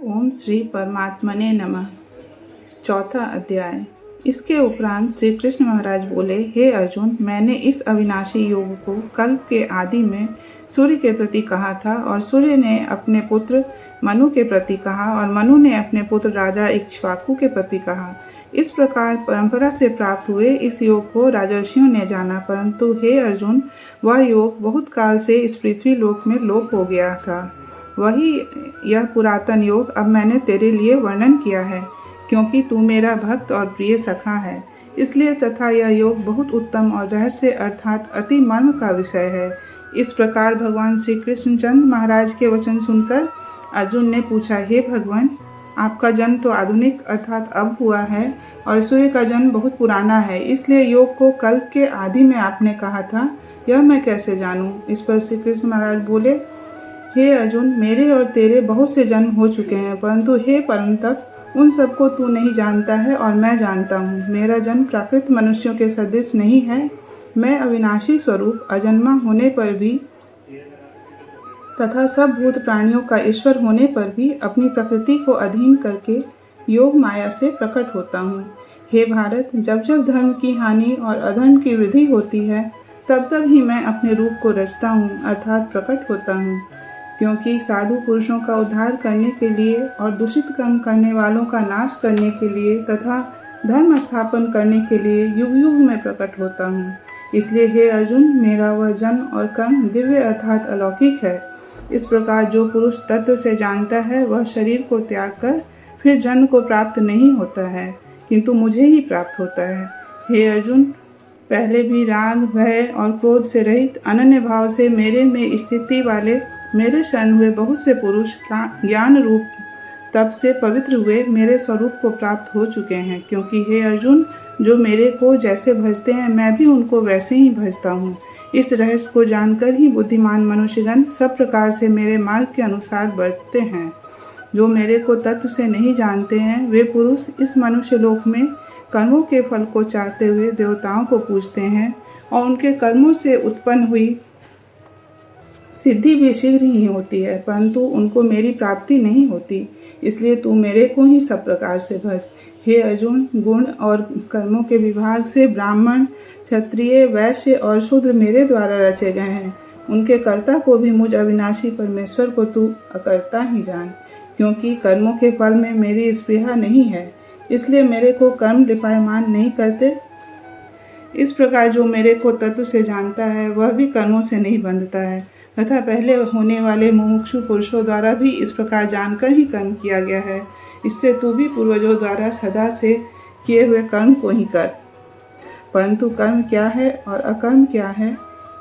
ओम श्री परमात्मने नमः। चौथा अध्याय। इसके उपरांत श्री कृष्ण महाराज बोले, हे अर्जुन, मैंने इस अविनाशी योग को कल्प के आदि में सूर्य के प्रति कहा था और सूर्य ने अपने पुत्र मनु के प्रति कहा और मनु ने अपने पुत्र राजा इक्ष्वाकु के प्रति कहा। इस प्रकार परंपरा से प्राप्त हुए इस योग को राजर्षियों ने जाना, परंतु हे अर्जुन, वह योग बहुत काल से इस पृथ्वी लोक में लोप हो गया था। वही यह पुरातन योग अब मैंने तेरे लिए वर्णन किया है, क्योंकि तू मेरा भक्त और प्रिय सखा है, इसलिए तथा यह योग बहुत उत्तम और रहस्य अर्थात अति मर्म का विषय है। इस प्रकार भगवान श्री कृष्णचंद्र महाराज के वचन सुनकर अर्जुन ने पूछा, हे भगवान, आपका जन्म तो आधुनिक अर्थात अब हुआ है और सूर्य का जन्म बहुत पुराना है, इसलिए योग को कल्प के आदि में आपने कहा था, यह मैं कैसे जानूं? इस पर श्री कृष्ण महाराज बोले, हे अर्जुन, मेरे और तेरे बहुत से जन्म हो चुके हैं, परंतु हे परंतप, उन सबको तू नहीं जानता है और मैं जानता हूँ। मेरा जन्म प्राकृत मनुष्यों के सदृश नहीं है। मैं अविनाशी स्वरूप अजन्मा होने पर भी तथा सब भूत प्राणियों का ईश्वर होने पर भी अपनी प्रकृति को अधीन करके योग माया से प्रकट होता हूँ। हे भारत, जब जब धर्म की हानि और अधर्म की वृद्धि होती है, तब तब ही मैं अपने रूप को रचता हूँ अर्थात प्रकट होता हूँ, क्योंकि साधु पुरुषों का उद्धार करने के लिए और दूषित कर्म करने वालों का नाश करने के लिए तथा धर्म स्थापन करने के लिए युग युग में प्रकट होता हूँ। इसलिए हे अर्जुन, मेरा वह जन्म और कर्म दिव्य अर्थात अलौकिक है। इस प्रकार जो पुरुष तत्व से जानता है, वह शरीर को त्याग कर फिर जन्म को प्राप्त नहीं होता है, किंतु मुझे ही प्राप्त होता है। हे अर्जुन, पहले भी राग, भय और क्रोध से रहित अनन्य भाव से मेरे में स्थिति वाले मेरे शरण हुए बहुत से पुरुष ज्ञान रूप तप से पवित्र हुए मेरे स्वरूप को प्राप्त हो चुके हैं, क्योंकि हे अर्जुन, जो मेरे को जैसे भजते हैं, मैं भी उनको वैसे ही भजता हूँ। इस रहस्य को जानकर ही बुद्धिमान मनुष्यगण सब प्रकार से मेरे मार्ग के अनुसार बढ़ते हैं। जो मेरे को तत्व से नहीं जानते हैं, वे पुरुष इस मनुष्य लोक में कर्मों के फल को चाहते हुए देवताओं को पूजते हैं और उनके कर्मों से उत्पन्न हुई सिद्धि भी शीघ्र ही होती है, परंतु उनको मेरी प्राप्ति नहीं होती। इसलिए तू मेरे को ही सब प्रकार से भज। हे अर्जुन, गुण और कर्मों के विभाग से ब्राह्मण, क्षत्रिय, वैश्य और शूद्र मेरे द्वारा रचे गए हैं। उनके कर्ता को भी मुझ अविनाशी परमेश्वर को तू अकर्ता ही जान, क्योंकि कर्मों के फल में मेरी स्पृहा नहीं है, इसलिए मेरे को कर्म लिपायमान नहीं करते। इस प्रकार जो मेरे को तत्व से जानता है, वह भी कर्मों से नहीं बंधता है, तथा पहले होने वाले मुमुक्षु पुरुषों द्वारा भी इस प्रकार जानकर ही कर्म किया गया है। इससे तू भी पूर्वजों द्वारा सदा से किए हुए कर्म को ही कर। परंतु कर्म क्या है और अकर्म क्या है,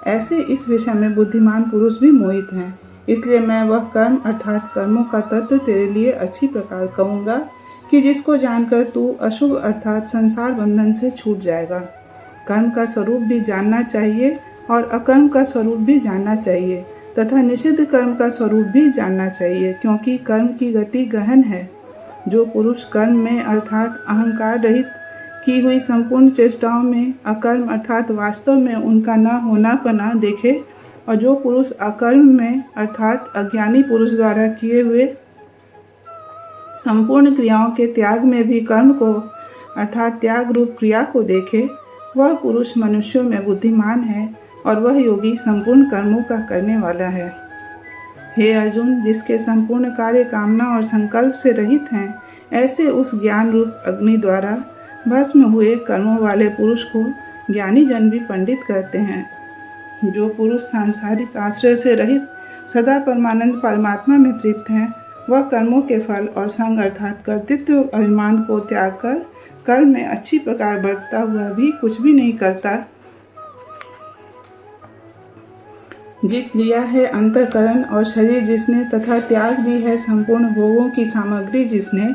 ऐसे इस विषय में बुद्धिमान पुरुष भी मोहित हैं। इसलिए मैं वह कर्म अर्थात कर्मों का तत्व तेरे लिए अच्छी प्रकार कहूँगा कि जिसको जानकर तू अशुभ अर्थात संसार बंधन से छूट जाएगा। कर्म का स्वरूप भी जानना चाहिए और अकर्म का स्वरूप भी जानना चाहिए तथा निषिद्ध कर्म का स्वरूप भी जानना चाहिए, क्योंकि कर्म की गति गहन है। जो पुरुष कर्म में अर्थात अहंकार रहित की हुई संपूर्ण चेष्टाओं में अकर्म अर्थात वास्तव में उनका न होना पना देखे, और जो पुरुष अकर्म में अर्थात अज्ञानी पुरुष द्वारा किए हुए संपूर्ण क्रियाओं के त्याग में भी कर्म को अर्थात त्याग रूप क्रिया को देखे, वह पुरुष मनुष्यों में बुद्धिमान है और वह योगी संपूर्ण कर्मों का करने वाला है। हे अर्जुन, जिसके संपूर्ण कार्य कामना और संकल्प से रहित हैं, ऐसे उस ज्ञान रूप अग्नि द्वारा भस्म हुए कर्मों वाले पुरुष को ज्ञानी जन भी पंडित कहते हैं। जो पुरुष सांसारिक आश्रय से रहित सदा परमानंद परमात्मा में तृप्त हैं, वह कर्मों के फल और संग अर्थात कर्तृत्व अभिमान को त्याग कर कर्म में अच्छी प्रकार बढ़ता हुआ भी कुछ भी नहीं करता। जीत लिया है अंतःकरण और शरीर जिसने तथा त्याग दी है संपूर्ण भोगों की सामग्री जिसने,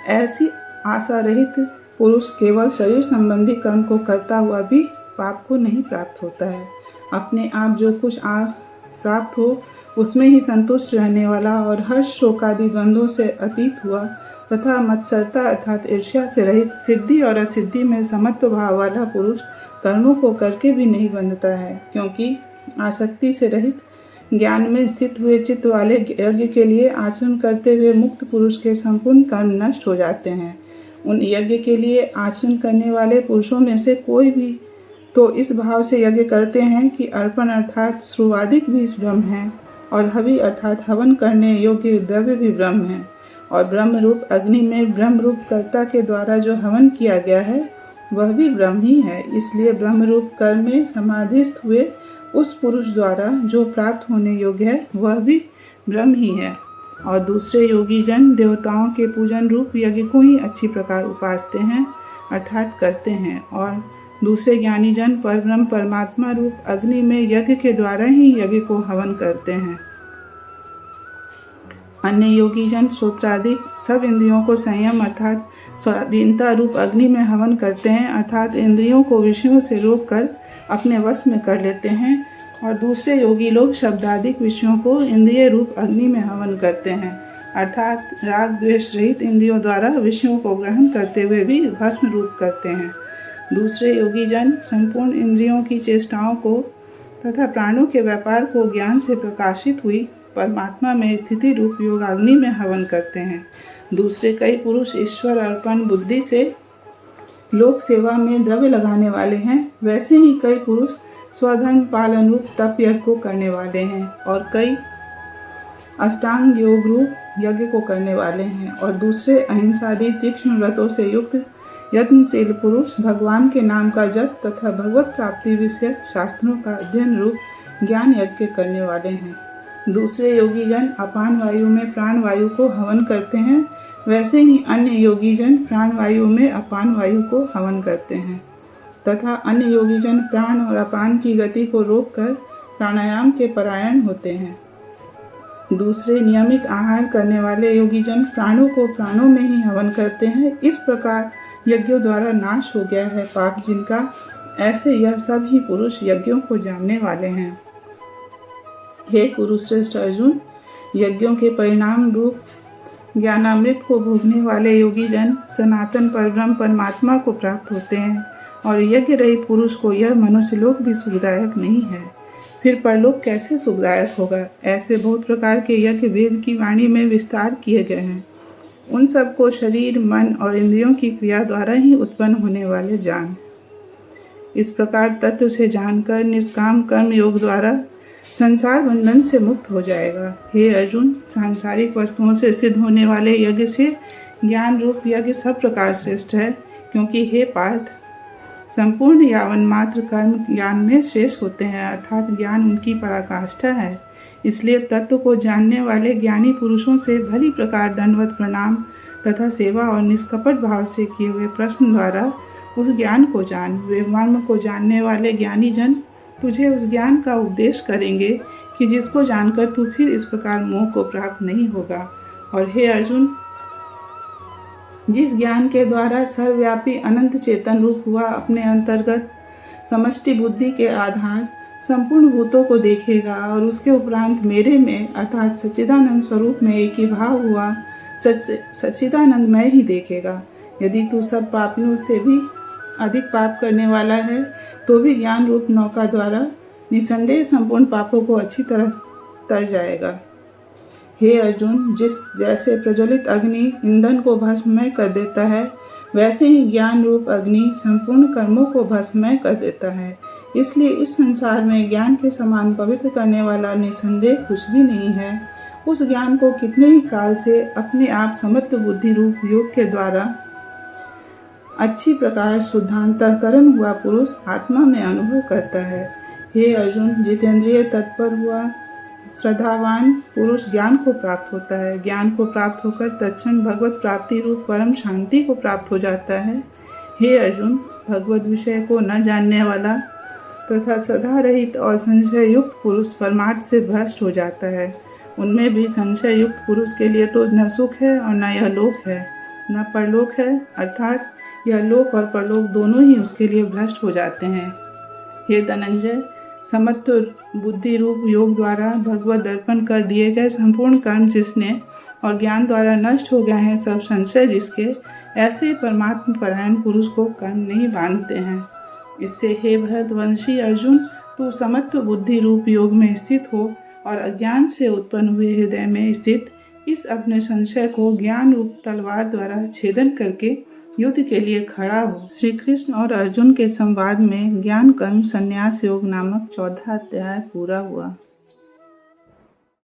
ऐसी आशा रहित पुरुष केवल शरीर संबंधी कर्म को करता हुआ भी पाप को नहीं प्राप्त होता है। अपने आप जो कुछ प्राप्त हो उसमें ही संतुष्ट रहने वाला और हर्ष शोकादि द्वंद्वों से अतीत हुआ तथा मत्सरता अर्थात ईर्ष्या से रहित सिद्धि और असिद्धि में समत्व भाव वाला पुरुष कर्मों को करके भी नहीं बंधता है, क्योंकि आसक्ति से रहित ज्ञान में स्थित हुए चित्त वाले यज्ञ के लिए आचरण करते हुए मुक्त पुरुष के संपूर्ण कर्म नष्ट हो जाते हैं। उन यज्ञ के लिए आचरण करने वाले पुरुषों में से कोई भी तो इस भाव से यज्ञ करते हैं कि अर्पण अर्थात श्रुवादिक भी ब्रह्म है और हवि अर्थात हवन करने योग्य द्रव्य भी ब्रह्म है, और ब्रह्म रूप अग्नि में ब्रह्म रूप कर्ता के द्वारा जो हवन किया गया है वह भी ब्रह्म ही है। इसलिए ब्रह्म रूप कर्म में समाधिस्थ हुए उस पुरुष द्वारा जो प्राप्त होने योग्य है वह भी ब्रह्म ही है। और दूसरे योगी जन देवताओं के पूजन रूप यज्ञ को ही अच्छी प्रकार उपासते हैं अर्थात करते हैं, और दूसरे ज्ञानी जन परब्रह्म परमात्मा रूप अग्नि में यज्ञ के द्वारा ही यज्ञ को हवन करते हैं। अन्य योगी जन श्रोत्रादि सब इंद्रियों को संयम अर्थात स्वाधीनता रूप अग्नि में हवन करते हैं, अर्थात इंद्रियों को विषयों से रोककर अपने वश में कर लेते हैं। और दूसरे योगी लोग शब्दादिक विषयों को इंद्रिय रूप अग्नि में हवन करते हैं, अर्थात राग द्वेष रहित इंद्रियों द्वारा विषयों को ग्रहण करते हुए भी भस्म रूप करते हैं। दूसरे योगी जन संपूर्ण इंद्रियों की चेष्टाओं को तथा प्राणों के व्यापार को ज्ञान से प्रकाशित हुई परमात्मा में स्थिति रूप योगाग्नि में हवन करते हैं। दूसरे कई पुरुष ईश्वर अर्पण बुद्धि से लोक सेवा में द्रव्य लगाने वाले हैं, वैसे ही कई पुरुष स्वधर्म पालन रूप तप यज्ञ को करने वाले हैं, और कई अष्टांग योग रूप यज्ञ को करने वाले हैं, और दूसरे अहिंसादि तीक्ष्ण व्रतों से युक्त यत्नशील पुरुष भगवान के नाम का जप तथा भगवत प्राप्ति विषय शास्त्रों का अध्ययन रूप ज्ञान यज्ञ करने वाले हैं। दूसरे योगी जन अपान वायु में प्राण वायु को हवन करते हैं, वैसे ही अन्य योगी जन प्राण वायु में अपान वायु को हवन करते हैं, तथा अन्य योगी जन प्राण और अपान की गति को रोककर प्राणायाम के परायण होते हैं। दूसरे नियमित आहार करने वाले योगी जन प्राणों को प्राणों में ही हवन करते हैं। इस प्रकार यज्ञों द्वारा नाश हो गया है पाप जिनका, ऐसे यह सब ही पुरुष यज्ञों को जानने वाले हैं। हे कुरुश्रेष्ठ अर्जुन, यज्ञों के परिणाम रूप ज्ञानामृत को भोगने वाले योगी जन सनातन परब्रह्म परमात्मा को प्राप्त होते हैं, और यज्ञ रहित पुरुष को यह मनुष्य लोक भी सुखदायक नहीं है, फिर परलोक कैसे सुखदायक होगा। ऐसे बहुत प्रकार के यज्ञ वेद की वाणी में विस्तार किए गए हैं। उन सब को शरीर मन और इंद्रियों की क्रिया द्वारा ही उत्पन्न होने वाले जान। इस प्रकार तत्व से जानकर निष्काम कर्म योग द्वारा संसार बंधन से मुक्त हो जाएगा। हे अर्जुन, सांसारिक वस्तुओं से सिद्ध होने वाले यज्ञ से ज्ञान रूप यज्ञ सब प्रकार श्रेष्ठ है, क्योंकि हे पार्थ, संपूर्ण यावन मात्र कर्म ज्ञान में श्रेष्ठ होते हैं, अर्थात ज्ञान उनकी पराकाष्ठा है। इसलिए तत्व को जानने वाले ज्ञानी पुरुषों से भली प्रकार दंडवत प्रणाम तथा सेवा और निष्कपट भाव से किए हुए प्रश्न द्वारा उस ज्ञान को जान। वे मर्म को जानने वाले ज्ञानी जन तुझे उस ज्ञान का उपदेश करेंगे कि जिसको जानकर तू फिर इस प्रकार मोह को प्राप्त नहीं होगा। और हे अर्जुन, जिस ज्ञान के द्वारा सर्वव्यापी अनंत चेतन रूप हुआ अपने अंतर्गत समष्टि बुद्धि के आधार संपूर्ण भूतों को देखेगा और उसके उपरांत मेरे में अर्थात सच्चिदानंद स्वरूप में एक ही भाव हुआ सच्चिदानंद में ही देखेगा। यदि तू सब पापियों से भी अधिक पाप करने वाला है तो भी ज्ञान रूप नौका द्वारा निसंदेह संपूर्ण पापों को अच्छी तरह तर जाएगा। हे अर्जुन, जिस जैसे प्रज्वलित अग्नि ईंधन को भस्ममय कर देता है, वैसे ही ज्ञान रूप अग्नि संपूर्ण कर्मों को भस्ममय कर देता है। इसलिए इस संसार में ज्ञान के समान पवित्र करने वाला निसंदेह कुछ भी नहीं है। उस ज्ञान को कितने ही काल से अपने आप समत्व बुद्धि रूप योग के द्वारा अच्छी प्रकार शुद्धांतःकरण हुआ पुरुष आत्मा में अनुभव करता है। हे अर्जुन, जितेंद्रिय तत्पर हुआ श्रद्धावान पुरुष ज्ञान को प्राप्त होता है। ज्ञान को प्राप्त होकर तत्क्षण भगवत प्राप्ति रूप परम शांति को प्राप्त हो जाता है। हे अर्जुन, भगवत विषय को न जानने वाला तथा सदा रहित और संशय युक्त पुरुष परमार्थ से भ्रष्ट हो जाता है। उनमें भी संशय युक्त पुरुष के लिए तो न सुख है और न यह लोक है, न परलोक है, अर्थात यह लोक और परलोक दोनों ही उसके लिए भ्रष्ट हो जाते हैं। हे धनंजय, समत्व बुद्धि रूप योग द्वारा भगवत दर्पण कर दिए गए संपूर्ण कर्म जिसने और ज्ञान द्वारा नष्ट हो गए हैं सब संशय जिसके, ऐसे परमात्मा परायण पुरुष को कर्म नहीं बांधते हैं। इससे हे भरतवंशी अर्जुन, तू समत्व बुद्धि रूप योग में स्थित हो और अज्ञान से उत्पन्न हुए हृदय में स्थित इस अपने संशय को ज्ञान रूप तलवार द्वारा छेदन करके युद्ध के लिए खड़ा हो। श्री कृष्ण और अर्जुन के संवाद में ज्ञान कर्म संन्यास योग नामक 14 अध्याय पूरा हुआ।